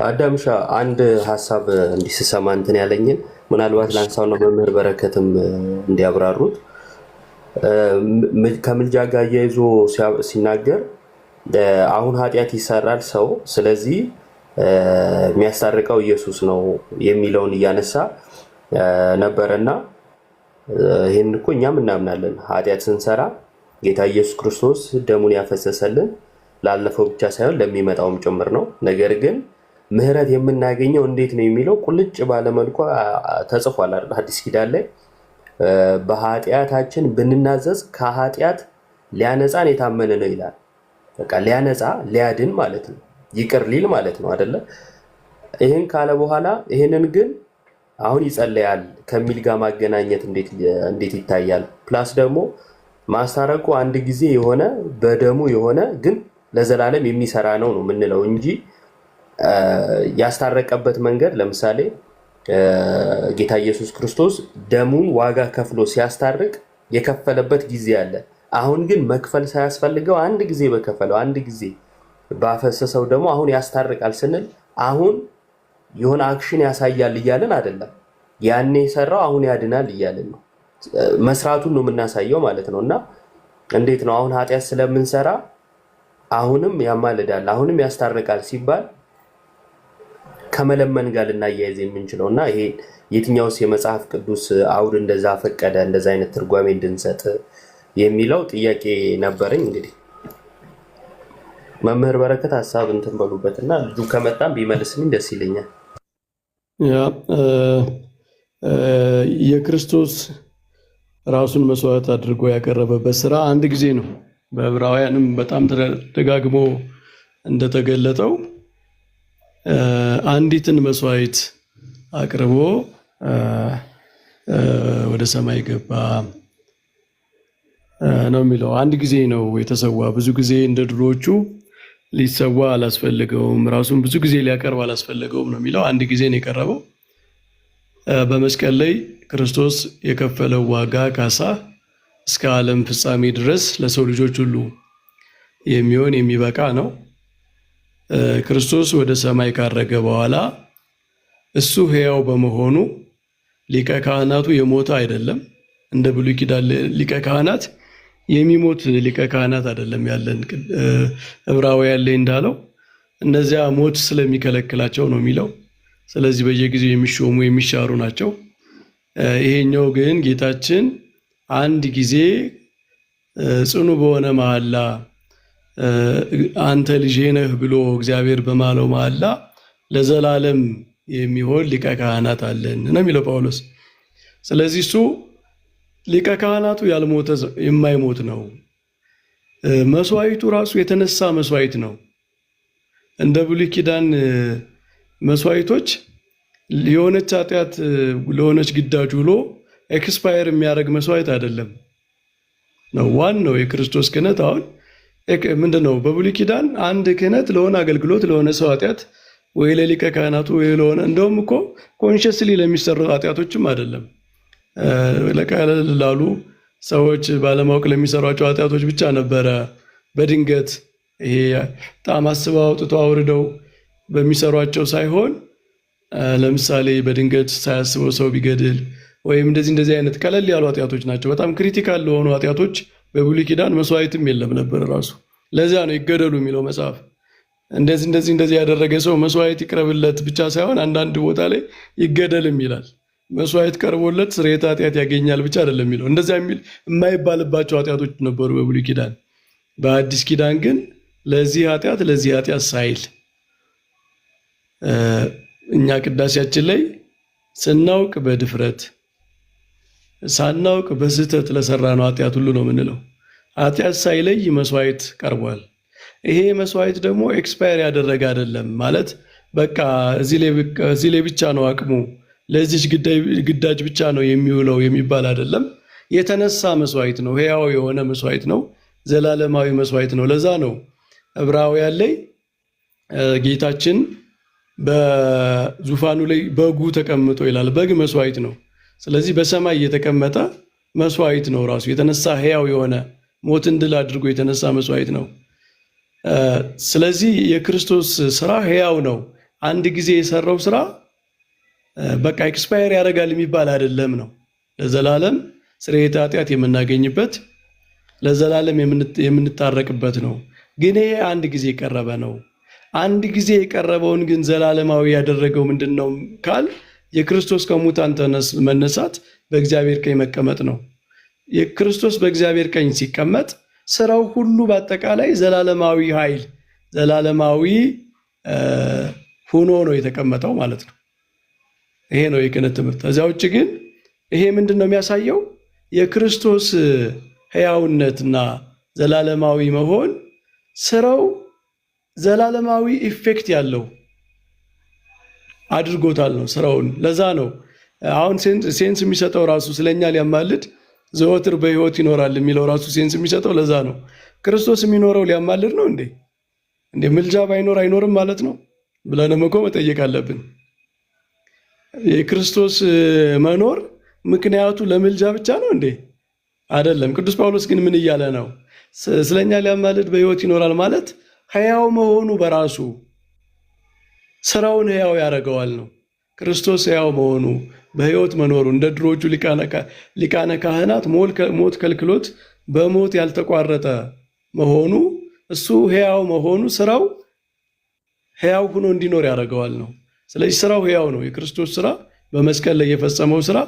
አዳምሻ አንድ ሀሳብ እንዲስሰማ እንትን ያለኝን ምናልባት ላንሳው ነው መምህር በረከትም እንዲያብራሩት ከምልጃ ጋር አያይዞ ሲናገር አሁን ኃጢአት ይሰራል ሰው ስለዚህ የሚያስታርቀው ኢየሱስ ነው የሚለውን እያነሳ ነበርና ይሄን እኮ እኛም እናምናለን። ኃጢአት ስንሰራ ጌታ ኢየሱስ ክርስቶስ ደሙን ያፈሰሰልን ላለፈው ብቻ ሳይሆን ለሚመጣውም ጭምር ነው። ነገር ግን ምህረት የምናገኘው እንዴት ነው የሚለው ቁልጭ ባለመልኩ ተጽፏል አይደል? አዲስ ኪዳን ላይ በኃጢአታችን ብንናዘዝ ከኃጢአት ሊያነጻን የታመነ ነው ይላል። በቃ ሊያነጻ ሊያድን ማለት ነው፣ ይቅር ሊል ማለት ነው አይደለ? ይሄን ካለ በኋላ ይሄንን ግን አሁን ይጸልያል ከሚል ጋር ማገናኘት እንዴት ይታያል? ፕላስ ደግሞ ማስታረቁ አንድ ጊዜ የሆነ በደሙ የሆነ ግን ለዘላለም የሚሰራ ነው የምንለው እንጂ ያስታረቀበት መንገድ ለምሳሌ ጌታ ኢየሱስ ክርስቶስ ደሙን ዋጋ ከፍሎ ሲያስታርቅ የከፈለበት ጊዜ አለ። አሁን ግን መክፈል ሳያስፈልገው አንድ ጊዜ በከፈለው አንድ ጊዜ ባፈሰሰው ደግሞ አሁን ያስታርቃል ስንል አሁን የሆነ አክሽን ያሳያል እያልን አይደለም። ያኔ የሰራው አሁን ያድናል እያልን ነው። መስራቱን ነው የምናሳየው ማለት ነው። እና እንዴት ነው አሁን ኃጢአት ስለምንሰራ አሁንም ያማልዳል አሁንም ያስታርቃል ሲባል ከመለመን ጋር ልናያይዝ የምንችለው እና ይሄ የትኛውስ የመጽሐፍ ቅዱስ አውድ እንደዛ ፈቀደ እንደዛ አይነት ትርጓሜ እንድንሰጥ የሚለው ጥያቄ ነበረኝ። እንግዲህ መምህር በረከት ሐሳብ እንትን በሉበትና ልጁ ከመጣም ቢመልስልኝ ደስ ይለኛል። ያ የክርስቶስ ራሱን መስዋዕት አድርጎ ያቀረበበት ስራ አንድ ጊዜ ነው። በዕብራውያንም በጣም ተደጋግሞ እንደተገለጠው አንዲትን መስዋዕት አቅርቦ ወደ ሰማይ ገባ ነው የሚለው። አንድ ጊዜ ነው የተሰዋ። ብዙ ጊዜ እንደ ድሮቹ ሊሰዋ አላስፈልገውም፣ ራሱን ብዙ ጊዜ ሊያቀርብ አላስፈልገውም ነው የሚለው። አንድ ጊዜ ነው የቀረበው። በመስቀል ላይ ክርስቶስ የከፈለው ዋጋ ካሳ እስከ ዓለም ፍጻሜ ድረስ ለሰው ልጆች ሁሉ የሚሆን የሚበቃ ነው። ክርስቶስ ወደ ሰማይ ካረገ በኋላ እሱ ሕያው በመሆኑ ሊቀ ካህናቱ የሞተ አይደለም። እንደ ብሉይ ኪዳን ሊቀ ካህናት የሚሞት ሊቀ ካህናት አይደለም ያለን። ዕብራውያን ላይ እንዳለው እነዚያ ሞት ስለሚከለክላቸው ነው የሚለው። ስለዚህ በየጊዜው የሚሾሙ የሚሻሩ ናቸው። ይሄኛው ግን ጌታችን አንድ ጊዜ ጽኑ በሆነ መሐላ አንተ ልጄ ነህ ብሎ እግዚአብሔር በማለው መሐላ ለዘላለም የሚሆን ሊቀ ካህናት አለን ነው የሚለው ጳውሎስ። ስለዚህ እሱ ሊቀ ካህናቱ ያልሞተ የማይሞት ነው። መስዋዕቱ ራሱ የተነሳ መስዋዕት ነው። እንደ ብሉይ ኪዳን መስዋዕቶች የሆነች ኃጢአት ለሆነች ግዳጅ ውሎ ኤክስፓየር የሚያደርግ መስዋዕት አይደለም ነው ዋናው የክርስቶስ ክህነት። አሁን ምንድነው? በብሉይ ኪዳን አንድ ክህነት ለሆነ አገልግሎት ለሆነ ሰው ኃጢአት ወይ ለሊቀ ካህናቱ ወይ ለሆነ እንደውም እኮ ኮንሽስሊ ለሚሰሩ ኃጢአቶችም አይደለም፣ ለቀለል ላሉ ሰዎች ባለማወቅ ለሚሰሯቸው ኃጢአቶች ብቻ ነበረ በድንገት ይሄ በጣም አስበው አውጥተው አውርደው በሚሰሯቸው ሳይሆን ለምሳሌ በድንገት ሳያስበው ሰው ቢገድል ወይም እንደዚህ አይነት ቀለል ያሉ ኃጢአቶች ናቸው። በጣም ክሪቲካል ለሆኑ ኃጢአቶች በብሉይ ኪዳን መስዋዕትም የለም ነበር ራሱ። ለዚያ ነው ይገደሉ የሚለው መጽሐፍ። እንደዚህ ያደረገ ሰው መስዋዕት ይቅረብለት ብቻ ሳይሆን አንዳንድ ቦታ ላይ ይገደልም ይላል። መስዋዕት ቀርቦለት ስርየተ ኃጢአት ያገኛል ብቻ አይደለም የሚለው። እንደዚያ የሚል የማይባልባቸው ኃጢአቶች ነበሩ በብሉይ ኪዳን። በአዲስ ኪዳን ግን ለዚህ ኃጢአት ሳይል እኛ ቅዳሴያችን ላይ ስናውቅ በድፍረት ሳናውቅ በስህተት ለሰራነው ኃጢአት ሁሉ ነው የምንለው። ኃጢአት ሳይለይ መስዋዕት ቀርቧል። ይሄ መስዋዕት ደግሞ ኤክስፓየር ያደረገ አይደለም ማለት በቃ እዚህ ላይ ብቻ ነው አቅሙ፣ ለዚች ግዳጅ ብቻ ነው የሚውለው የሚባል አይደለም። የተነሳ መስዋዕት ነው፣ ሕያው የሆነ መስዋዕት ነው፣ ዘላለማዊ መስዋዕት ነው። ለዛ ነው ዕብራውያን ላይ ጌታችን በዙፋኑ ላይ በጉ ተቀምጦ ይላል። በግ መስዋዕት ነው። ስለዚህ በሰማይ የተቀመጠ መስዋዕት ነው። ራሱ የተነሳ ሕያው የሆነ ሞትን ድል አድርጎ የተነሳ መስዋዕት ነው። ስለዚህ የክርስቶስ ስራ ሕያው ነው። አንድ ጊዜ የሰራው ስራ በቃ ኤክስፓየር ያደርጋል የሚባል አይደለም ነው። ለዘላለም ስርየተ ኃጢአት የምናገኝበት ለዘላለም የምንታረቅበት ነው። ግን ይሄ አንድ ጊዜ የቀረበ ነው። አንድ ጊዜ የቀረበውን ግን ዘላለማዊ ያደረገው ምንድነው ካል የክርስቶስ ከሙታን መነሳት በእግዚአብሔር ቀኝ መቀመጥ ነው። የክርስቶስ በእግዚአብሔር ቀኝ ሲቀመጥ ስራው ሁሉ በአጠቃላይ ዘላለማዊ ኃይል ዘላለማዊ ሆኖ ነው የተቀመጠው ማለት ነው። ይሄ ነው የክህነት ትምህርት። ከዚያ ውጭ ግን ይሄ ምንድነው የሚያሳየው? የክርስቶስ ሕያውነትና ዘላለማዊ መሆን ስራው ዘላለማዊ ኢፌክት ያለው አድርጎታል ነው ስራውን። ለዛ ነው አሁን ሴንስ የሚሰጠው ራሱ ስለኛ ሊያማልድ ዘወትር በሕይወት ይኖራል የሚለው ራሱ ሴንስ የሚሰጠው ለዛ ነው። ክርስቶስ የሚኖረው ሊያማልድ ነው እንዴ? ምልጃ ባይኖር አይኖርም ማለት ነው ብለንም እኮ መጠየቅ አለብን። የክርስቶስ መኖር ምክንያቱ ለምልጃ ብቻ ነው እንዴ? አይደለም። ቅዱስ ጳውሎስ ግን ምን እያለ ነው? ስለኛ ሊያማልድ በሕይወት ይኖራል ማለት ሕያው መሆኑ በራሱ ስራውን ሕያው ያደርገዋል ነው። ክርስቶስ ሕያው መሆኑ በሕይወት መኖሩ እንደ ድሮቹ ሊቃነ ካህናት ሞት ከልክሎት በሞት ያልተቋረጠ መሆኑ እሱ ሕያው መሆኑ ስራው ሕያው ሆኖ እንዲኖር ያደርገዋል ነው። ስለዚህ ስራው ሕያው ነው። የክርስቶስ ስራ በመስቀል ላይ የፈጸመው ስራ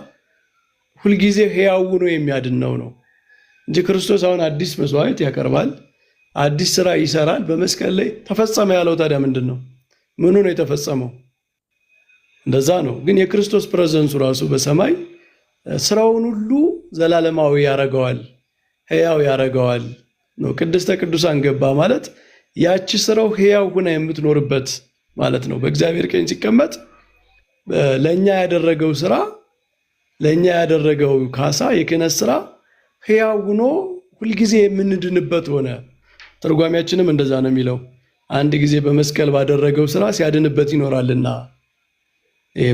ሁልጊዜ ሕያው ሆኖ የሚያድን ነው እንጂ ክርስቶስ አሁን አዲስ መስዋዕት ያቀርባል፣ አዲስ ስራ ይሰራል። በመስቀል ላይ ተፈጸመ ያለው ታዲያ ምንድን ነው? ምኑ ነው የተፈጸመው? እንደዛ ነው። ግን የክርስቶስ ፕሬዘንሱ ራሱ በሰማይ ስራውን ሁሉ ዘላለማዊ ያረገዋል፣ ሕያው ያረገዋል ነው። ቅድስተ ቅዱሳን ገባ ማለት ያቺ ስራው ሕያው ሆና የምትኖርበት ማለት ነው። በእግዚአብሔር ቀኝ ሲቀመጥ ለኛ ያደረገው ስራ ለኛ ያደረገው ካሳ የክህነት ስራ ሕያው ሆኖ ሁልጊዜ የምንድንበት ሆነ። ተርጓሚያችንም እንደዛ ነው የሚለው። አንድ ጊዜ በመስቀል ባደረገው ስራ ሲያድንበት ይኖራልና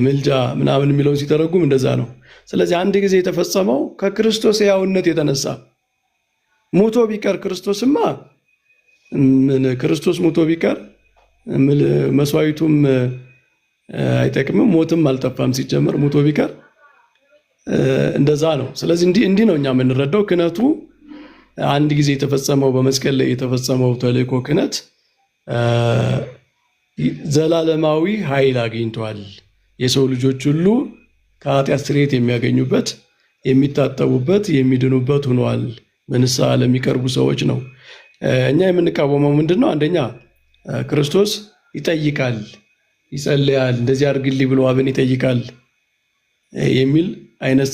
ምልጃ ምናምን የሚለውን ሲተረጉም እንደዛ ነው። ስለዚህ አንድ ጊዜ የተፈጸመው ከክርስቶስ ሕያውነት የተነሳ ሞቶ ቢቀር ክርስቶስማ ክርስቶስ ሞቶ ቢቀር መስዋዕቱም አይጠቅምም፣ ሞትም አልጠፋም። ሲጀመር ሞቶ ቢቀር እንደዛ ነው። ስለዚህ እንዲህ ነው እኛ የምንረዳው። ክህነቱ አንድ ጊዜ የተፈጸመው በመስቀል ላይ የተፈጸመው ተልእኮ ክህነት ዘላለማዊ ኃይል አግኝቷል። የሰው ልጆች ሁሉ ከኃጢአት ስርየት የሚያገኙበት፣ የሚታጠቡበት፣ የሚድኑበት ሆኗል። በንስሐ ለሚቀርቡ ሰዎች ነው። እኛ የምንቃወመው ምንድን ነው? አንደኛ ክርስቶስ ይጠይቃል፣ ይጸልያል፣ እንደዚህ አድርግልኝ ብሎ አብን ይጠይቃል የሚል አይነት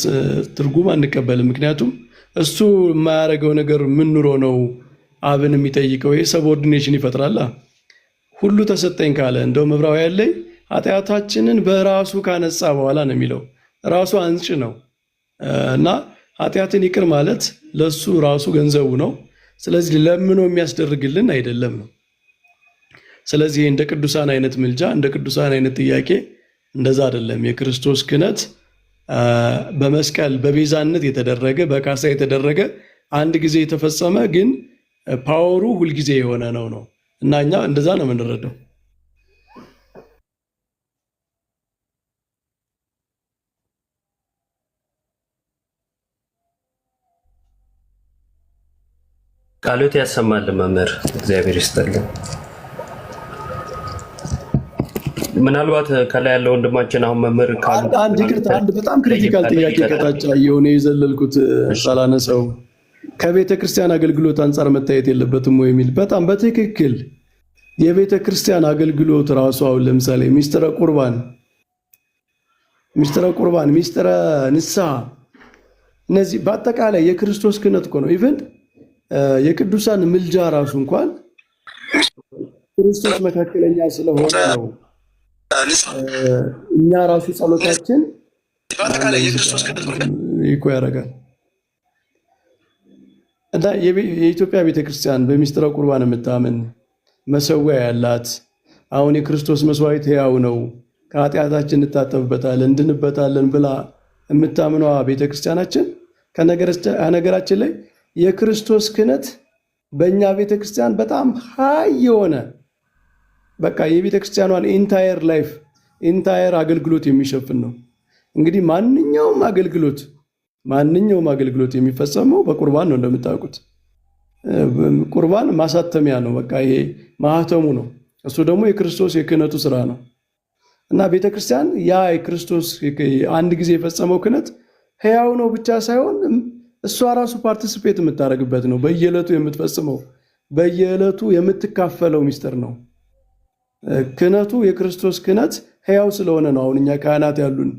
ትርጉም አንቀበልም። ምክንያቱም እሱ የማያደርገው ነገር ምን ኑሮ ነው አብን የሚጠይቀው? ይሄ ሰብኦርዲኔሽን ይፈጥራል። ሁሉ ተሰጠኝ ካለ እንደውም ዕብራውያን ላይ ኃጢአታችንን በራሱ ካነጻ በኋላ ነው የሚለው። ራሱ አንጭ ነው እና ኃጢአትን ይቅር ማለት ለሱ ራሱ ገንዘቡ ነው። ስለዚህ ለምኖ የሚያስደርግልን አይደለም ነው። ስለዚህ እንደ ቅዱሳን አይነት ምልጃ፣ እንደ ቅዱሳን አይነት ጥያቄ እንደዛ አይደለም። የክርስቶስ ክህነት በመስቀል በቤዛነት የተደረገ በካሳ የተደረገ አንድ ጊዜ የተፈጸመ ግን ፓወሩ ሁልጊዜ የሆነ ነው እና እኛ እንደዛ ነው የምንረዳው። ቃሎት ያሰማል መምህር፣ እግዚአብሔር ይስጥልን። ምናልባት ከላይ ያለው ወንድማችን አሁን መምህር አንድ በጣም ክሪቲካል ጥያቄ ከታች የሆነ የዘለልኩት ሳላነሳው ከቤተ ክርስቲያን አገልግሎት አንጻር መታየት የለበትም ወይ የሚል በጣም በትክክል የቤተ ክርስቲያን አገልግሎት ራሱ አሁን ለምሳሌ ሚስጥረ ቁርባን፣ ሚስጥረ ንስሐ እነዚህ በአጠቃላይ የክርስቶስ ክህነት እኮ ነው። ኢቨን የቅዱሳን ምልጃ ራሱ እንኳን ክርስቶስ መካከለኛ ስለሆነ ነው። እኛ ራሱ ጸሎታችን በአጠቃላይ የክርስቶስ ክህነት ይኮ ያደርጋል እና የኢትዮጵያ ቤተክርስቲያን በሚስጥረ ቁርባን የምታምን መሰዊያ ያላት አሁን የክርስቶስ መስዋዕት ሕያው ነው ከኃጢአታችን እንታጠብበታለን እንድንበታለን ብላ የምታምነዋ ቤተክርስቲያናችን ከነገራችን ላይ የክርስቶስ ክህነት በእኛ ቤተክርስቲያን በጣም ሀይ የሆነ በቃ የቤተክርስቲያኗን ኢንታየር ላይፍ ኢንታየር አገልግሎት የሚሸፍን ነው። እንግዲህ ማንኛውም አገልግሎት የሚፈጸመው በቁርባን ነው። እንደምታውቁት ቁርባን ማሳተሚያ ነው። በቃ ይሄ ማህተሙ ነው። እሱ ደግሞ የክርስቶስ የክህነቱ ስራ ነው እና ቤተክርስቲያን ያ የክርስቶስ አንድ ጊዜ የፈጸመው ክህነት ሕያው ነው ብቻ ሳይሆን እሷ ራሱ ፓርቲሲፔት የምታደርግበት ነው። በየዕለቱ የምትፈጽመው በየዕለቱ የምትካፈለው ሚስጥር ነው። ክህነቱ የክርስቶስ ክህነት ሕያው ስለሆነ ነው። አሁን እኛ ካህናት ያሉን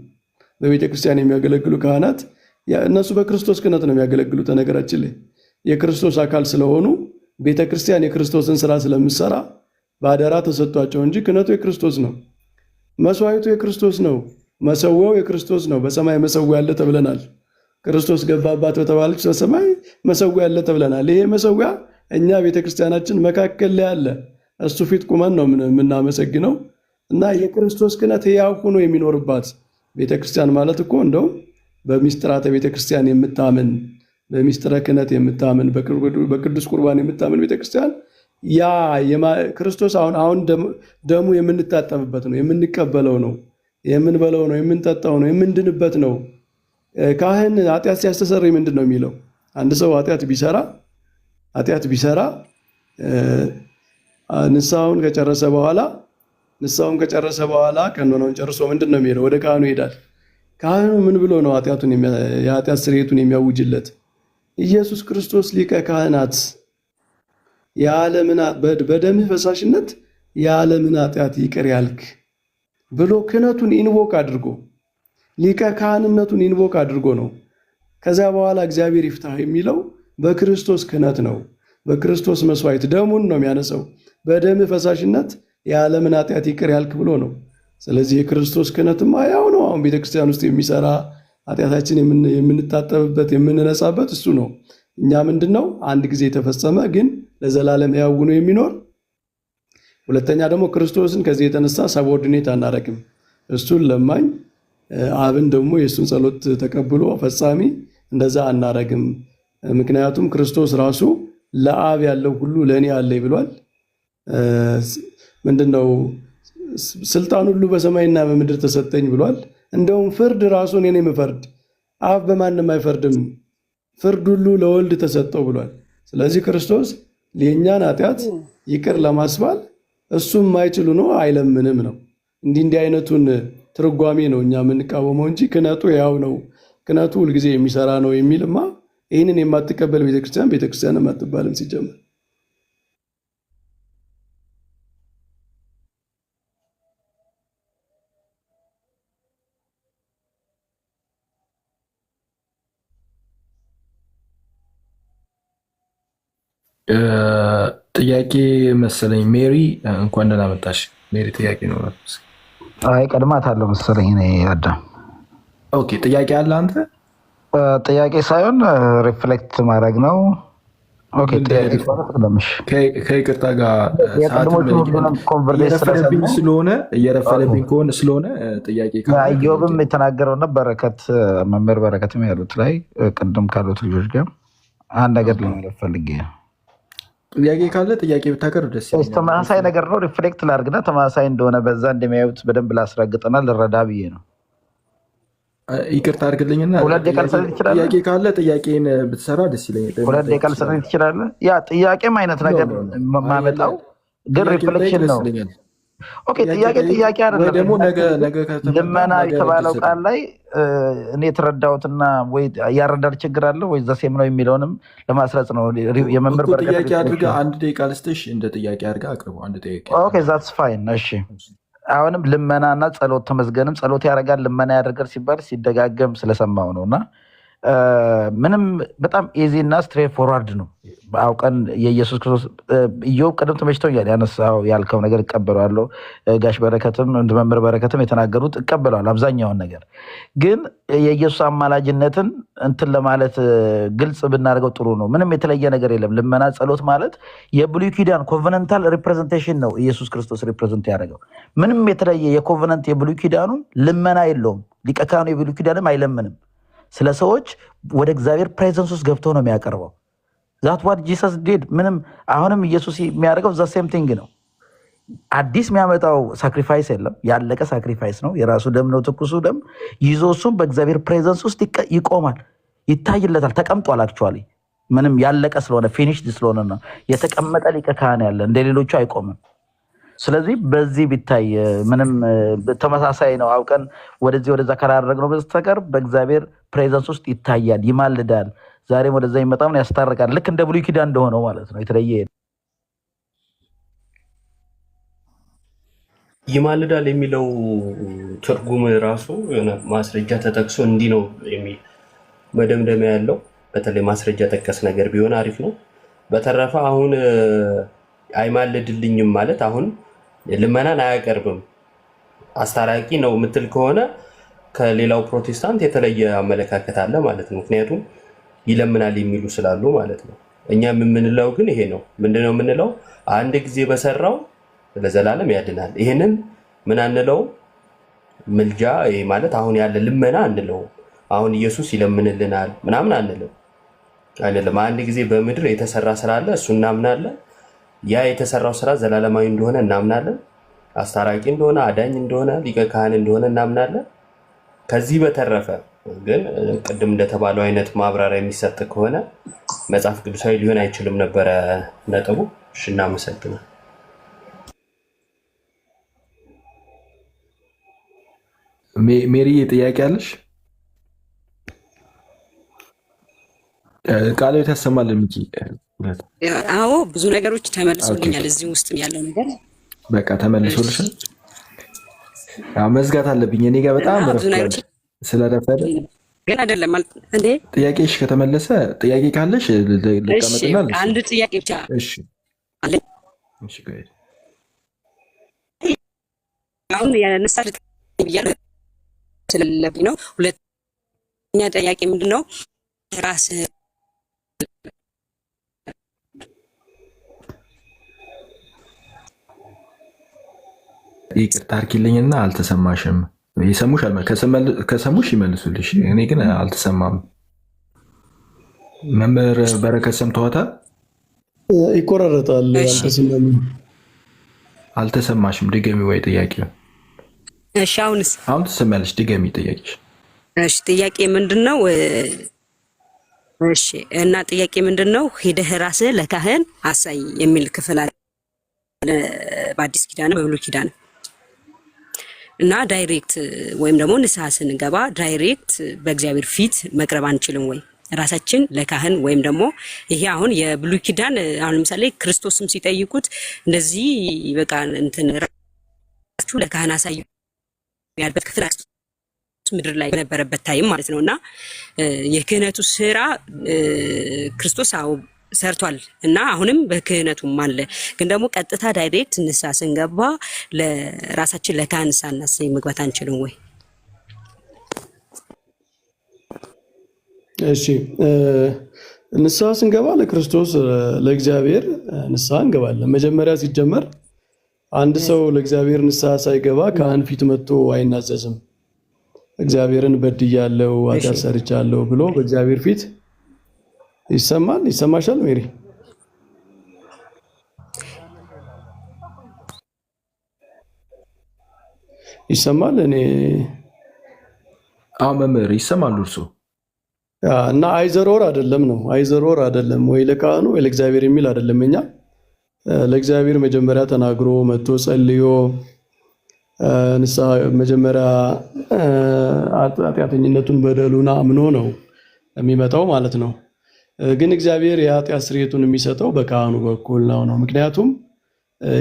በቤተክርስቲያን የሚያገለግሉ ካህናት እነሱ በክርስቶስ ክህነት ነው የሚያገለግሉት። ነገራችን ላይ የክርስቶስ አካል ስለሆኑ ቤተክርስቲያን የክርስቶስን ስራ ስለምትሰራ በአደራ ተሰጥቷቸው እንጂ ክህነቱ የክርስቶስ ነው። መስዋዕቱ የክርስቶስ ነው። መሰዊያው የክርስቶስ ነው። በሰማይ መሰዊያ አለ ተብለናል። ክርስቶስ ገባባት በተባለች በሰማይ መሰዊያ አለ ተብለናል። ይሄ መሰዊያ እኛ ቤተክርስቲያናችን መካከል ላይ አለ። እሱ ፊት ቁመን ነው የምናመሰግነው እና የክርስቶስ ክህነት ሕያው ሆኖ የሚኖርባት ቤተክርስቲያን ማለት እኮ እንደውም በሚስጥራተ ቤተክርስቲያን የምታምን በሚስጥረ ክህነት የምታምን በቅዱስ ቁርባን የምታምን ቤተክርስቲያን ያ ክርስቶስ አሁን ደሙ የምንታጠብበት ነው፣ የምንቀበለው ነው፣ የምንበለው ነው፣ የምንጠጣው ነው፣ የምንድንበት ነው። ካህን ኃጢአት ሲያስተሰርይ ምንድን ነው የሚለው? አንድ ሰው ኃጢአት ቢሰራ ንስሐውን ከጨረሰ በኋላ ቀኖናውን ጨርሶ ምንድን ነው የሚለው? ወደ ካህኑ ይሄዳል። ካህኑ ምን ብሎ ነው የኃጢአት ስርየቱን የሚያውጅለት? ኢየሱስ ክርስቶስ ሊቀ ካህናት በደምህ ፈሳሽነት የዓለምን ኃጢአት ይቅር ያልክ ብሎ ክህነቱን ኢንቮክ አድርጎ ሊቀ ካህንነቱን ኢንቮክ አድርጎ ነው። ከዚያ በኋላ እግዚአብሔር ይፍታህ የሚለው በክርስቶስ ክህነት ነው። በክርስቶስ መስዋዕት ደሙን ነው የሚያነሳው። በደምህ ፈሳሽነት የዓለምን ኃጢአት ይቅር ያልክ ብሎ ነው። ስለዚህ የክርስቶስ ክህነትማ ያው ነው። አሁን ቤተክርስቲያን ውስጥ የሚሰራ ኃጢአታችን የምንታጠብበት የምንነጻበት እሱ ነው። እኛ ምንድነው አንድ ጊዜ የተፈጸመ ግን ለዘላለም ሕያው ሆኖ የሚኖር። ሁለተኛ ደግሞ ክርስቶስን ከዚህ የተነሳ ሰቦርዲኔት አናረግም። እሱን ለማኝ አብን ደግሞ የእሱን ጸሎት ተቀብሎ ፈጻሚ እንደዛ አናረግም። ምክንያቱም ክርስቶስ ራሱ ለአብ ያለው ሁሉ ለእኔ አለኝ ብሏል። ምንድነው ስልጣን ሁሉ በሰማይና በምድር ተሰጠኝ ብሏል። እንደውም ፍርድ ራሱ እኔ ነኝ የምፈርድ፣ አብ በማንም አይፈርድም፣ ፍርድ ሁሉ ለወልድ ተሰጠው ብሏል። ስለዚህ ክርስቶስ የእኛን ኃጢአት ይቅር ለማስባል እሱም የማይችሉ ነው አይለምንም ነው። እንዲህ አይነቱን ትርጓሜ ነው እኛ የምንቃወመው እንጂ ክህነቱ ያው ነው፣ ክህነቱ ሁልጊዜ የሚሰራ ነው የሚልማ ይህንን የማትቀበል ቤተክርስቲያን አትባልም ሲጀምር። ጥያቄ መሰለኝ ሜሪ፣ እንኳን ደህና መጣሽ ሜሪ። ጥያቄ ነው? አይ ቀድማት አለው መሰለኝ እኔ አዳም። ኦኬ ጥያቄ አለ አንተ? ጥያቄ ሳይሆን ሪፍሌክት ማድረግ ነው። ኦኬ ጥያቄ ከይቅርታ ጋር እየረፈደብኝ ከሆነ ስለሆነ ጥያቄ ኢዮብም የተናገረውና መምህር በረከትም ያሉት ላይ ቅድም ካሉት ልጆች ጋር አንድ ነገር ለማለት ፈልጌ ነው። ጥያቄ ካለ ጥያቄ ብታቀርብ ደስ ይላል። ተመሳሳይ ነገር ነው። ሪፍሌክት ላድርግና ተመሳሳይ እንደሆነ በዛ እንደሚያዩት በደንብ ላስረግጥና ልረዳ ብዬ ነው። ይቅርታ አድርግልኝና ጥያቄ ካለ ጥያቄን ብትሰራ ደስ ይለኛል። ሁለት ደቂቃ ልሰጥህ ትችላለህ? ያ ጥያቄም አይነት ነገር ማመጣው ግን ሪፍሌክሽን ነው። ኦኬ ጥያቄ አይደለም። ደግሞ ልመና የተባለው ቃል ላይ እኔ የተረዳሁትና ወይ ያረዳድ ችግር አለ ወይ ዘሴም ነው የሚለውንም ለማስረጽ ነው። የመምህር በረከት ጥያቄ አድርገህ አንድ ደቂቃ ልስጥሽ፣ እንደ ጥያቄ አድርገህ አቅርበው አንድ ደቂቃ። ኦኬ ዛትስ ፋይን። እሺ አሁንም ልመናና ጸሎት ተመስገንም ጸሎት ያደርጋል ልመና ያደርጋል ሲባል ሲደጋገም ስለሰማው ነውና ምንም በጣም ኢዚ እና ስትሬት ፎርዋርድ ነው። አውቀን የኢየሱስ ክርስቶስ ኢዮብ ቅድም ተመችቶኛል ያነሳው ያልከው ነገር እቀበለዋለሁ። ጋሽ በረከትም መምህር በረከትም የተናገሩት እቀበለዋለሁ አብዛኛውን ነገር። ግን የኢየሱስ አማላጅነትን እንትን ለማለት ግልጽ ብናደርገው ጥሩ ነው። ምንም የተለየ ነገር የለም። ልመና ጸሎት ማለት የብሉይ ኪዳን ኮቨነንታል ሪፕሬዘንቴሽን ነው። ኢየሱስ ክርስቶስ ሪፕሬዘንት ያደረገው ምንም የተለየ የኮቨነንት የብሉይ ኪዳኑ ልመና የለውም። ሊቀ ካህኑ የብሉይ ኪዳንም አይለምንም። ስለ ሰዎች ወደ እግዚአብሔር ፕሬዘንስ ውስጥ ገብቶ ነው የሚያቀርበው። ዛት ዋት ጂሰስ ዲድ። ምንም አሁንም ኢየሱስ የሚያደርገው ዘ ሴም ቲንግ ነው። አዲስ የሚያመጣው ሳክሪፋይስ የለም። ያለቀ ሳክሪፋይስ ነው። የራሱ ደም ነው፣ ትኩሱ ደም ይዞ እሱም በእግዚአብሔር ፕሬዘንስ ውስጥ ይቆማል፣ ይታይለታል። ተቀምጧል። አክቹዋሊ ምንም ያለቀ ስለሆነ ፊኒሽድ ስለሆነ ነው የተቀመጠ ሊቀ ካህን ያለ፣ እንደ ሌሎቹ አይቆምም። ስለዚህ በዚህ ቢታይ ምንም ተመሳሳይ ነው። አውቀን ወደዚህ ወደዛ ካላደረግነው በስተቀር በእግዚአብሔር ፕሬዘንስ ውስጥ ይታያል፣ ይማልዳል። ዛሬም ወደዛ ይመጣም ያስታርቃል። ልክ እንደ ብሉይ ኪዳን እንደሆነው ማለት ነው። የተለየ ይማልዳል የሚለው ትርጉም ራሱ የሆነ ማስረጃ ተጠቅሶ እንዲህ ነው የሚል መደምደሚያ ያለው፣ በተለይ ማስረጃ ጠቀስ ነገር ቢሆን አሪፍ ነው። በተረፈ አሁን አይማልድልኝም ማለት አሁን ልመናን አያቀርብም አስታራቂ ነው የምትል ከሆነ ከሌላው ፕሮቴስታንት የተለየ አመለካከት አለ ማለት ነው። ምክንያቱም ይለምናል የሚሉ ስላሉ ማለት ነው። እኛ የምንለው ግን ይሄ ነው። ምንድነው የምንለው? አንድ ጊዜ በሰራው ለዘላለም ያድናል። ይሄንን ምን አንለው? ምልጃ ማለት አሁን ያለ ልመና አንለው። አሁን ኢየሱስ ይለምንልናል ምናምን አንለው አይደለም። አንድ ጊዜ በምድር የተሰራ ስራ አለ፣ እሱ እናምናለን። ያ የተሰራው ስራ ዘላለማዊ እንደሆነ እናምናለን። አስታራቂ እንደሆነ፣ አዳኝ እንደሆነ፣ ሊቀ ካህን እንደሆነ እናምናለን። ከዚህ በተረፈ ግን ቅድም እንደተባለው አይነት ማብራሪያ የሚሰጥ ከሆነ መጽሐፍ ቅዱሳዊ ሊሆን አይችልም ነበረ ነጥቡ። እሺ፣ እናመሰግናለን። ሜሪ ጥያቄ አለሽ? ቃል ያሰማል ሚኪ። አዎ ብዙ ነገሮች ተመልሶልኛል። እዚህ ውስጥ ያለው ነገር በቃ ተመልሶልሻል። መዝጋት አለብኝ እኔ ጋር በጣም ስለረፈደ ግን አይደለም እንዴ። ጥያቄሽ ከተመለሰ ጥያቄ ካለሽ ልቀመጥና አንድ ጥያቄ ብቻ እሺ አለ። እሺ ጋር አሁን ያነሳ ብያለሁ ስለለብኝ ነው። ሁለተኛ ጥያቄ ምንድነው? ራስ ይቅርታ አድርጊልኝና አልተሰማሽም። ይሰሙሻል? ከሰሙሽ ይመልሱልሽ። እኔ ግን አልተሰማም። መምህር በረከት ሰምተዋታል? ይቆራረጣል። አልተሰማሽም? ድገሚ ወይ ጥያቄው። እሺ አሁንስ? አሁን ትሰማለሽ። ድገሚ ጥያቄሽ። እሺ ጥያቄ ምንድነው? እሺ እና ጥያቄ ምንድነው? ሄደህ ራስህ ለካህን አሳይ የሚል ክፍል አለ በአዲስ ኪዳን በብሉይ ኪዳን እና ዳይሬክት ወይም ደግሞ ንስሐ ስንገባ ዳይሬክት በእግዚአብሔር ፊት መቅረብ አንችልም ወይ? ራሳችን ለካህን ወይም ደግሞ ይሄ አሁን የብሉይ ኪዳን አሁን ለምሳሌ ክርስቶስም ሲጠይቁት እንደዚህ በቃ እንትን ራሳችሁ ለካህን አሳዩ ያልበት ክፍል ምድር ላይ በነበረበት ታይም ማለት ነውና የክህነቱ ስራ ክርስቶስ ሰርቷል እና አሁንም በክህነቱም አለ። ግን ደግሞ ቀጥታ ዳይሬክት ንስሐ ስንገባ ለራሳችን ለካህን ሳናሳይ መግባት አንችልም ወይ? እሺ ንስሐ ስንገባ ለክርስቶስ ለእግዚአብሔር ንስሐ እንገባለን። መጀመሪያ ሲጀመር አንድ ሰው ለእግዚአብሔር ንስሐ ሳይገባ ካህን ፊት መጥቶ አይናዘዝም። እግዚአብሔርን በድያለሁ፣ ኃጢአት ሰርቻለሁ ብሎ በእግዚአብሔር ፊት ይሰማል። ይሰማሻል ሜሪ? ይሰማል? እኔ መምህር ይሰማሉ እርሱ እና አይዘሮር አይደለም ነው አይዘሮር አይደለም ወይ ለካህኑ ወይ ለእግዚአብሔር የሚል አይደለም። እኛ ለእግዚአብሔር መጀመሪያ ተናግሮ መጥቶ ጸልዮ ንስሐ መጀመሪያ ኃጢአተኝነቱን በደሉን አምኖ ነው የሚመጣው ማለት ነው። ግን እግዚአብሔር የኃጢአት ስርየቱን የሚሰጠው በካህኑ በኩል ነው። ምክንያቱም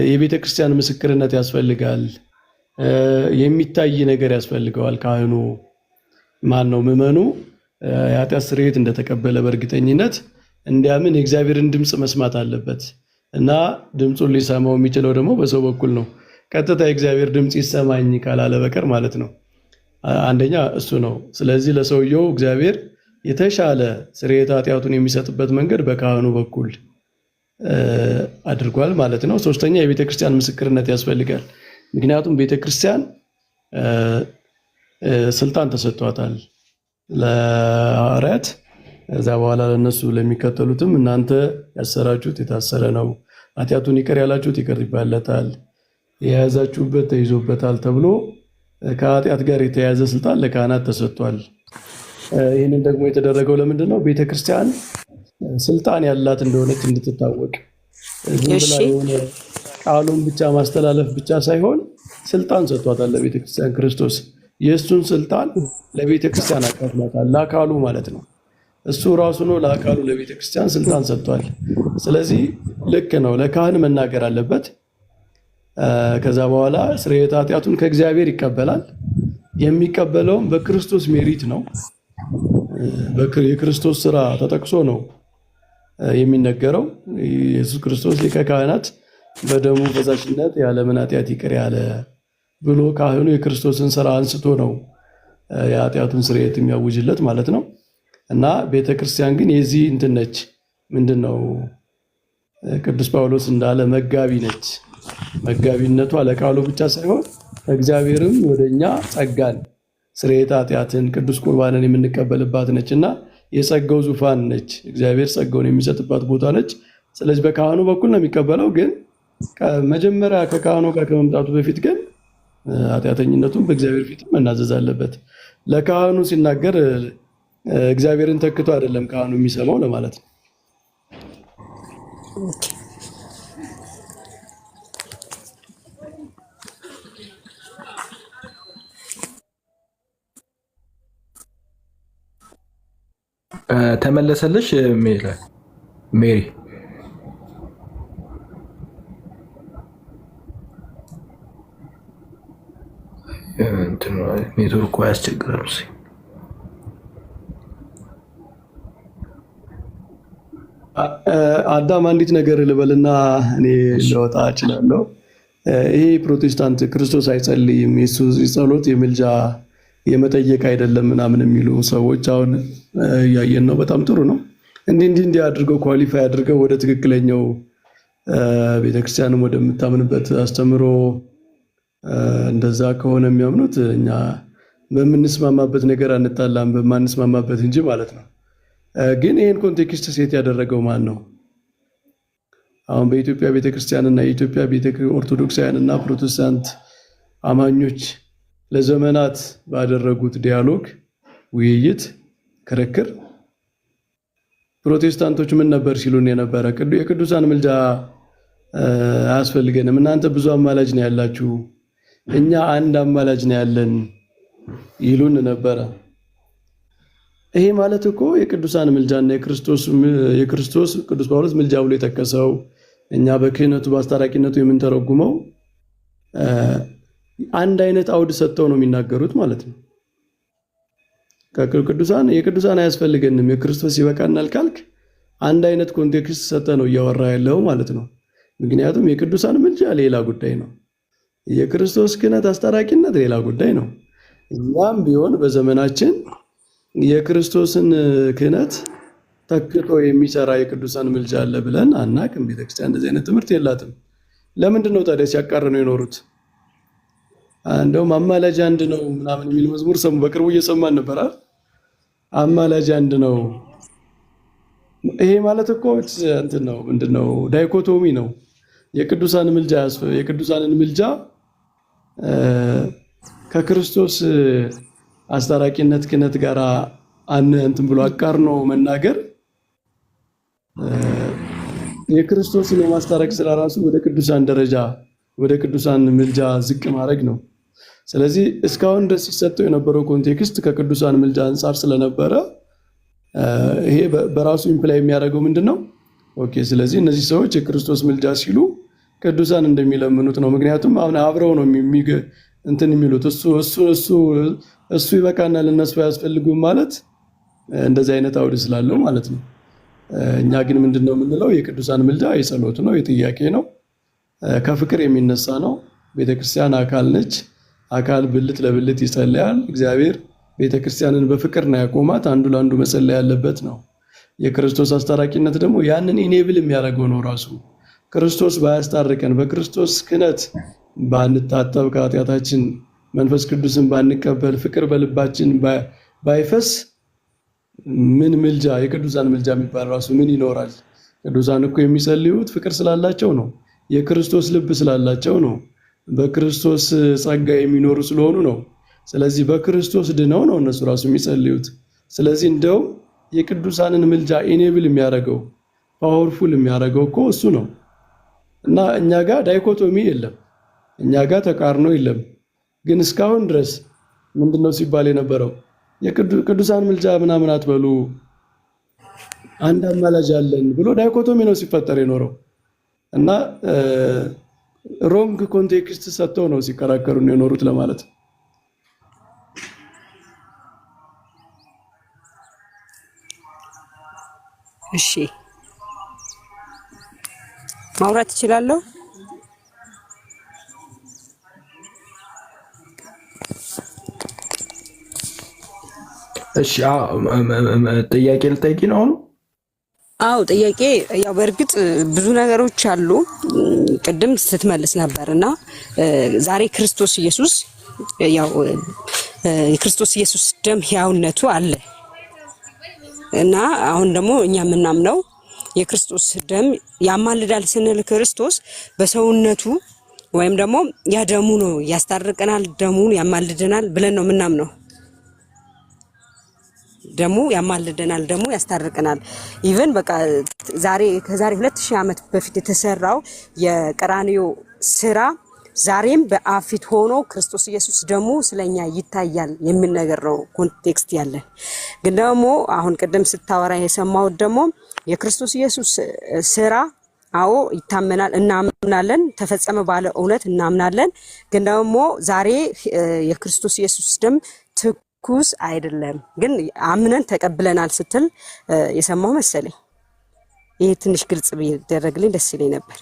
የቤተ ክርስቲያን ምስክርነት ያስፈልጋል፣ የሚታይ ነገር ያስፈልገዋል። ካህኑ ማን ነው? ምዕመኑ የኃጢአት ስርየት እንደተቀበለ በእርግጠኝነት እንዲያምን የእግዚአብሔርን ድምፅ መስማት አለበት እና ድምፁን ሊሰማው የሚችለው ደግሞ በሰው በኩል ነው። ቀጥታ የእግዚአብሔር ድምፅ ይሰማኝ ካላለ በቀር ማለት ነው። አንደኛ እሱ ነው። ስለዚህ ለሰውየው እግዚአብሔር የተሻለ ስርየተ ኃጢአቱን የሚሰጥበት መንገድ በካህኑ በኩል አድርጓል ማለት ነው። ሶስተኛ የቤተክርስቲያን ምስክርነት ያስፈልጋል። ምክንያቱም ቤተክርስቲያን ስልጣን ተሰጥቷታል ለሐዋርያት፣ ከዛ በኋላ ለነሱ ለሚከተሉትም እናንተ ያሰራችሁት የታሰረ ነው፣ ኃጢአቱን ይቅር ያላችሁት ይቅር ይባለታል፣ የያዛችሁበት ተይዞበታል ተብሎ ከኃጢአት ጋር የተያያዘ ስልጣን ለካህናት ተሰጥቷል። ይህንን ደግሞ የተደረገው ለምንድን ነው? ቤተክርስቲያን ስልጣን ያላት እንደሆነች እንድትታወቅ፣ ዝም ብላ የሆነ ቃሉን ብቻ ማስተላለፍ ብቻ ሳይሆን ስልጣን ሰጥቷታል ለቤተክርስቲያን ክርስቶስ። የእሱን ስልጣን ለቤተክርስቲያን አካፍሏታል፣ ለአካሉ ማለት ነው። እሱ ራሱ ነው ለአካሉ ለቤተክርስቲያን ስልጣን ሰጥቷል። ስለዚህ ልክ ነው፣ ለካህን መናገር አለበት። ከዛ በኋላ ስርየተ ኃጢአቱን ከእግዚአብሔር ይቀበላል። የሚቀበለውም በክርስቶስ ሜሪት ነው። የክርስቶስ ስራ ተጠቅሶ ነው የሚነገረው። ኢየሱስ ክርስቶስ ሊቀ ካህናት በደሙ ፈሳሽነት ያለምን ኃጢአት ይቅር ያለ ብሎ ካህኑ የክርስቶስን ስራ አንስቶ ነው የኃጢአቱን ስርየት የሚያውጅለት ማለት ነው። እና ቤተክርስቲያን ግን የዚህ እንትን ነች። ምንድነው ቅዱስ ጳውሎስ እንዳለ መጋቢ ነች። መጋቢነቷ ለቃሉ ብቻ ሳይሆን እግዚአብሔርም ወደኛ ጸጋን፣ ስርየተ ኃጢአትን፣ ቅዱስ ቁርባንን የምንቀበልባት ነች እና የጸጋው ዙፋን ነች። እግዚአብሔር ጸጋውን የሚሰጥባት ቦታ ነች። ስለዚህ በካህኑ በኩል ነው የሚቀበለው። ግን መጀመሪያ ከካህኑ ጋር ከመምጣቱ በፊት ግን ኃጢአተኝነቱን በእግዚአብሔር ፊት መናዘዝ አለበት። ለካህኑ ሲናገር እግዚአብሔርን ተክቶ አይደለም ካህኑ የሚሰማው ለማለት ነው። ተመለሰልሽ ሜሪ? ኔትወርኩ ያስቸግራል። አዳም አንዲት ነገር ልበልና እኔ ልወጣ እችላለሁ። ይሄ ፕሮቴስታንት ክርስቶስ አይጸልይም፣ የሱ ጸሎት የምልጃ የመጠየቅ አይደለም ምናምን የሚሉ ሰዎች አሁን እያየን ነው። በጣም ጥሩ ነው። እንዲህ አድርገው ኳሊፋይ አድርገው ወደ ትክክለኛው ቤተክርስቲያንም ወደምታምንበት አስተምሮ እንደዛ ከሆነ የሚያምኑት እኛ በምንስማማበት ነገር አንጣላም፣ በማንስማማበት እንጂ ማለት ነው። ግን ይህን ኮንቴክስት ሴት ያደረገው ማን ነው? አሁን በኢትዮጵያ ቤተክርስቲያንና የኢትዮጵያ ኦርቶዶክሳውያንና ፕሮቴስታንት አማኞች ለዘመናት ባደረጉት ዲያሎግ፣ ውይይት፣ ክርክር ፕሮቴስታንቶች ምን ነበር ሲሉን የነበረ? የቅዱሳን ምልጃ አያስፈልገንም፣ እናንተ ብዙ አማላጅ ነው ያላችሁ፣ እኛ አንድ አማላጅ ነው ያለን ይሉን ነበረ። ይሄ ማለት እኮ የቅዱሳን ምልጃና የክርስቶስ ቅዱስ ጳውሎስ ምልጃ ብሎ የጠቀሰው እኛ በክህነቱ በአስታራቂነቱ የምንተረጉመው አንድ አይነት አውድ ሰጥተው ነው የሚናገሩት ማለት ነው። የቅዱሳን አያስፈልገንም የክርስቶስ ይበቃናል ካልክ አንድ አይነት ኮንቴክስት ሰጥተህ ነው እያወራ ያለው ማለት ነው። ምክንያቱም የቅዱሳን ምልጃ ሌላ ጉዳይ ነው፣ የክርስቶስ ክህነት አስታራቂነት ሌላ ጉዳይ ነው። እኛም ቢሆን በዘመናችን የክርስቶስን ክህነት ተክቶ የሚሰራ የቅዱሳን ምልጃ አለ ብለን አናቅም። ቤተክርስቲያን እንደዚህ አይነት ትምህርት የላትም። ለምንድን ነው ታዲያ ሲያቃርኑ የኖሩት? እንደውም አማላጅ አንድ ነው ምናምን የሚል መዝሙር በቅርቡ እየሰማን ነበር። አማላጅ አንድ ነው። ይሄ ማለት እኮ እንትን ነው፣ ምንድነው ዳይኮቶሚ ነው። የቅዱሳንን ምልጃ ከክርስቶስ አስታራቂነት ክህነት ጋር እንትን ብሎ አቃርኖ መናገር የክርስቶስን የማስታረቅ ስራ ራሱ ወደ ቅዱሳን ደረጃ ወደ ቅዱሳን ምልጃ ዝቅ ማድረግ ነው። ስለዚህ እስካሁን ድረስ ሲሰጠው የነበረው ኮንቴክስት ከቅዱሳን ምልጃ አንጻር ስለነበረ ይሄ በራሱ ኢምፕላይ የሚያደርገው ምንድነው? ኦኬ፣ ስለዚህ እነዚህ ሰዎች የክርስቶስ ምልጃ ሲሉ ቅዱሳን እንደሚለምኑት ነው። ምክንያቱም አብረው ነው እንትን የሚሉት እሱ ይበቃናል እነሱ አያስፈልጉም ማለት እንደዚህ አይነት አውድ ስላለው ማለት ነው። እኛ ግን ምንድነው የምንለው? የቅዱሳን ምልጃ የጸሎት ነው፣ የጥያቄ ነው፣ ከፍቅር የሚነሳ ነው። ቤተክርስቲያን አካል ነች። አካል ብልት ለብልት ይጸልያል። እግዚአብሔር ቤተክርስቲያንን በፍቅር ነው ያቆማት። አንዱ ለአንዱ መጸለይ ያለበት ነው። የክርስቶስ አስታራቂነት ደግሞ ያንን ኢኔብል የሚያደርገው ነው። ራሱ ክርስቶስ ባያስታርቀን፣ በክርስቶስ ክህነት ባንታጠብ፣ ከኃጢአታችን መንፈስ ቅዱስን ባንቀበል፣ ፍቅር በልባችን ባይፈስ ምን ምልጃ የቅዱሳን ምልጃ የሚባል ራሱ ምን ይኖራል? ቅዱሳን እኮ የሚጸልዩት ፍቅር ስላላቸው ነው። የክርስቶስ ልብ ስላላቸው ነው። በክርስቶስ ጸጋ የሚኖሩ ስለሆኑ ነው። ስለዚህ በክርስቶስ ድነው ነው እነሱ ራሱ የሚጸልዩት። ስለዚህ እንደው የቅዱሳንን ምልጃ ኢኔብል የሚያደርገው ፓወርፉል የሚያደርገው እኮ እሱ ነው እና እኛ ጋር ዳይኮቶሚ የለም፣ እኛ ጋር ተቃርኖ የለም። ግን እስካሁን ድረስ ምንድነው ሲባል የነበረው የቅዱሳን ምልጃ ምናምን አትበሉ አንድ አማላጅ አለን ብሎ ዳይኮቶሚ ነው ሲፈጠር የኖረው እና ሮንግ ኮንቴክስት ሰጥተው ነው ሲከራከሩ የኖሩት ለማለት ነው። እሺ ማውራት እችላለሁ? እሺ ጥያቄ ልጠይቂ ነው አሁን? አው ጥያቄ ያው በእርግጥ ብዙ ነገሮች አሉ ቅድም ስትመልስ ነበርና ዛሬ ክርስቶስ ኢየሱስ ያው የክርስቶስ ኢየሱስ ደም ሕያውነቱ አለ እና አሁን ደግሞ እኛ የምናምነው የክርስቶስ ደም ያማልዳል ስንል ክርስቶስ በሰውነቱ ወይም ደግሞ ያ ደሙ ነው ያስታርቀናል፣ ደሙን ያማልደናል ብለን ነው የምናምነው። ደሙ ያማልደናል፣ ደሙ ያስታርቀናል። ኢቭን በቃ ከዛሬ 2000 ዓመት በፊት የተሰራው የቀራንዮ ስራ ዛሬም በአፊት ሆኖ ክርስቶስ ኢየሱስ ደሙ ስለኛ ይታያል የሚል ነገር ነው ኮንቴክስት ያለ። ግን ደግሞ አሁን ቀደም ስታወራ የሰማው ደግሞ የክርስቶስ ኢየሱስ ስራ አዎ ይታመናል፣ እናምናለን፣ ተፈጸመ ባለ እውነት እናምናለን። ግን ደግሞ ዛሬ የክርስቶስ ኢየሱስ ደም ትኩስ አይደለም፣ ግን አምነን ተቀብለናል ስትል የሰማው መሰለኝ። ይሄ ትንሽ ግልጽ ቢደረግልኝ ደስ ይለኝ ነበር።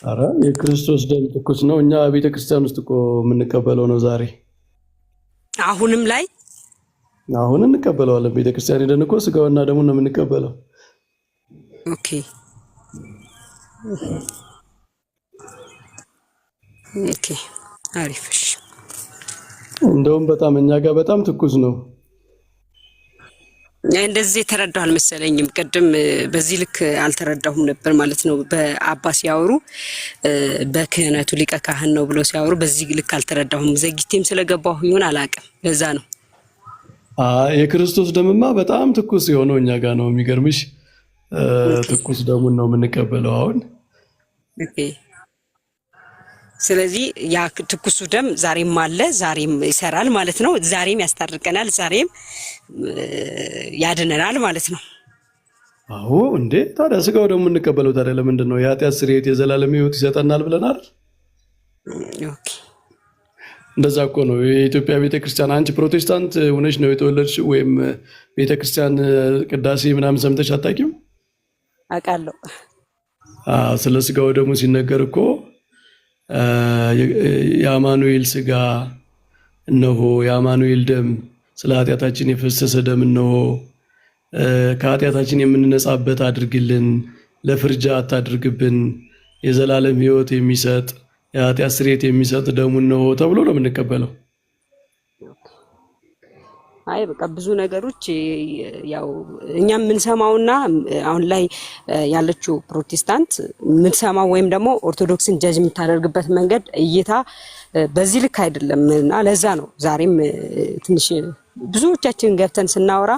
አረ የክርስቶስ ደም ትኩስ ነው። እኛ ቤተክርስቲያን ውስጥ እኮ የምንቀበለው ነው ዛሬ። አሁንም ላይ አሁን እንቀበለዋለን። ቤተክርስቲያን ሄደን እኮ ስጋውና ደሙን ነው የምንቀበለው። ኦኬ ኦኬ አሪፍ። እንደውም በጣም እኛ ጋር በጣም ትኩስ ነው። እንደዚህ ተረዳሁ አልመሰለኝም። ቅድም በዚህ ልክ አልተረዳሁም ነበር ማለት ነው። በአባ ሲያወሩ በክህነቱ ሊቀ ካህን ነው ብሎ ሲያወሩ በዚህ ልክ አልተረዳሁም። ዘግይቴም ስለገባሁ ይሁን አላውቅም። ለዛ ነው። የክርስቶስ ደምማ በጣም ትኩስ የሆነው እኛ ጋር ነው። የሚገርምሽ ትኩስ ደሙን ነው የምንቀበለው አሁን። ኦኬ ስለዚህ ያ ትኩሱ ደም ዛሬም አለ፣ ዛሬም ይሰራል ማለት ነው። ዛሬም ያስታርቀናል፣ ዛሬም ያድነናል ማለት ነው። አዎ እንዴ ታዲያ ስጋው ደግሞ እንቀበለው ታዲያ ለምንድን ነው? የኃጢአት ስርየት የዘላለም ሕይወት ይሰጠናል ብለናል። ኦኬ እንደዛ እኮ ነው የኢትዮጵያ ቤተክርስቲያን። አንቺ ፕሮቴስታንት ሆነሽ ነው የተወለድሽው ወይም ቤተክርስቲያን ቅዳሴ ምናምን ሰምተሽ አታውቂም? አውቃለሁ። ስለ ስጋው ደግሞ ሲነገር እኮ የአማኑኤል ስጋ እነሆ፣ የአማኑኤል ደም ስለ ኃጢአታችን የፈሰሰ ደም እነሆ፣ ከኃጢአታችን የምንነጻበት አድርግልን፣ ለፍርጃ አታድርግብን፣ የዘላለም ሕይወት የሚሰጥ የኃጢአት ስርየት የሚሰጥ ደሙ እነሆ ተብሎ ነው የምንቀበለው። አይ በቃ ብዙ ነገሮች ያው እኛም የምንሰማውና አሁን ላይ ያለችው ፕሮቴስታንት የምንሰማው ወይም ደግሞ ኦርቶዶክስን ጀጅ የምታደርግበት መንገድ እይታ በዚህ ልክ አይደለም እና ለዛ ነው ዛሬም ትንሽ ብዙዎቻችን ገብተን ስናወራ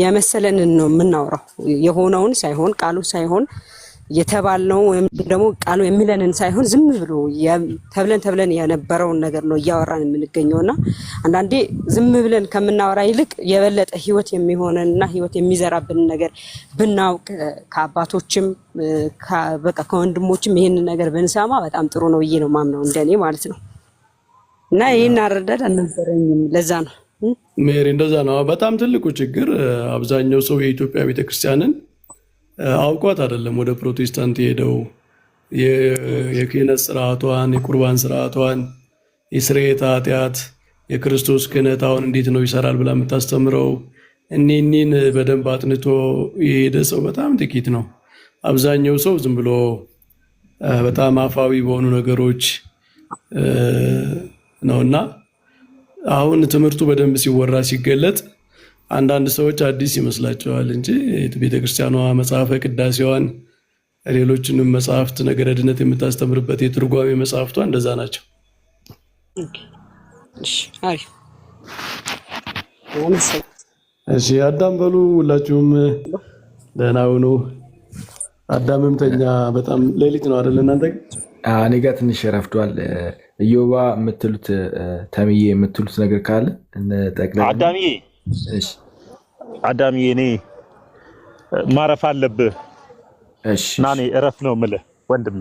የመሰለንን ነው የምናወራው። የሆነውን ሳይሆን ቃሉ ሳይሆን የተባልነው ወይም ደግሞ ቃሉ የሚለንን ሳይሆን ዝም ብሎ ተብለን የነበረውን ነገር ነው እያወራን የምንገኘውና አንዳንዴ ዝም ብለን ከምናወራ ይልቅ የበለጠ ህይወት የሚሆነንና ህይወት የሚዘራብን ነገር ብናውቅ ከአባቶችም በቃ ከወንድሞችም ይሄን ነገር ብንሰማ በጣም ጥሩ ነው ብዬ ነው ማምነው እንደኔ ማለት ነው። እና ይሄን አረዳድ አልነበረኝም። ለዛ ነው ሜሪ እንደዛ ነው። በጣም ትልቁ ችግር አብዛኛው ሰው የኢትዮጵያ ቤተክርስቲያንን አውቋት አይደለም ወደ ፕሮቴስታንት ሄደው የክህነት ስርዓቷን፣ የቁርባን ስርዓቷን፣ የስርየተ ኃጢአት፣ የክርስቶስ ክህነት አሁን እንዴት ነው ይሰራል ብላ የምታስተምረው እኒህን በደንብ አጥንቶ የሄደ ሰው በጣም ጥቂት ነው። አብዛኛው ሰው ዝም ብሎ በጣም አፋዊ በሆኑ ነገሮች ነውና አሁን ትምህርቱ በደንብ ሲወራ ሲገለጥ አንዳንድ ሰዎች አዲስ ይመስላቸዋል እንጂ ቤተክርስቲያኗ መጽሐፈ ቅዳሴዋን ሌሎችንም መጽሐፍት ነገረ ድነት የምታስተምርበት የትርጓሜ መጽሐፍቷ እንደዛ ናቸው። አሪፍ። እሺ አዳም በሉ ሁላችሁም ደህና ሁኑ። አዳምም ተኛ። በጣም ሌሊት ነው አይደል እናንተ? እኔ ጋር ትንሽ ረፍዷል። እዮባ የምትሉት ተምዬ የምትሉት ነገር ካለ ጠቅላይ አዳምዬ እኔ ማረፍ አለብህ። እና እኔ እረፍ ነው የምልህ ወንድሜ።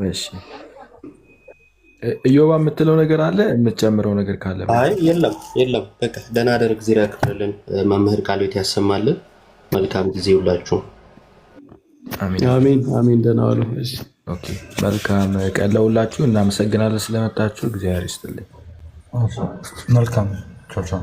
እሺ እዮባ የምትለው ነገር አለ? የምትጨምረው ነገር ካለ? አይ የለም። በቃ ደህና ደር። ጊዜ ያክፍልልን። መምህር ቃልዮት ያሰማልን። መልካም ጊዜ ሁላችሁ። አሜን። ደህና ዋሉ። ኦኬ መልካም ቀን ለሁላችሁ። እናመሰግናለን ስለመጣችሁ። እግዚአብሔር ይስጥልኝ። መልካም ቻው።